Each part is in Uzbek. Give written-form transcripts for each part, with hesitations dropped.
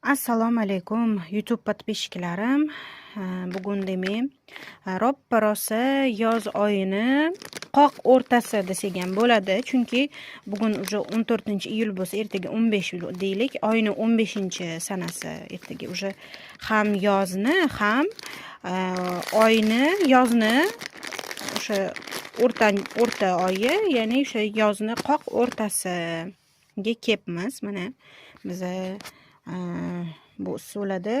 Assalomu alaykum YouTube подписчиklarim. Bugun demak roppa-rosa yoz oyini qoq o'rtasi desak ham bo'ladi, chunki bugun уже 14-iyul bo'lsa, ertaga 15 deylik. Oyning 15-sanasi ertaga уже ham yozni, ham oyni, yozni o'sha o'rta oyi, ya'ni o'sha yozni qoq o'rtasiga kelibmiz. Mana biz bu usulada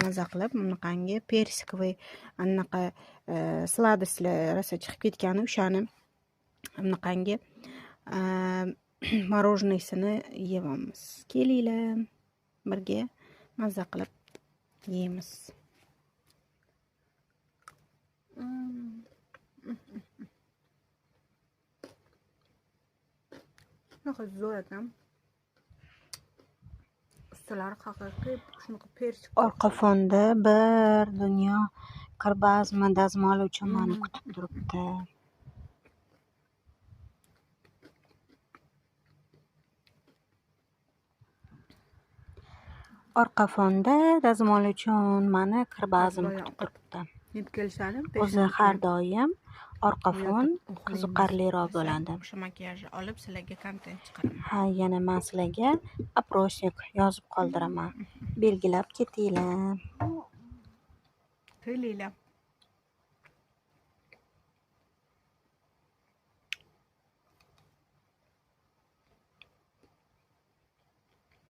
maza qilib bunaqangi persikovый anaqa sladostlar rosa chiqib ketgani, o'shani bunaqangi morоженыйsini yeyamiz. Kelinglar, birga maza qilib yeymiz. Zo'r ekan. Orqa fonda bir dunyo ko'rgazma dazmol uchun meni kutib turibdi. Orqa fonda dazmol uchun meni ko'rgazma kutib turibdi. O'zi har doim orqa fon qiziqarliroq bo'ladi. O'sha makiyajni olib sizlarga kontent chiqaraman. Ha, yana men sizlarga опросник yozib qoldiraman. Belgilab ketinglar.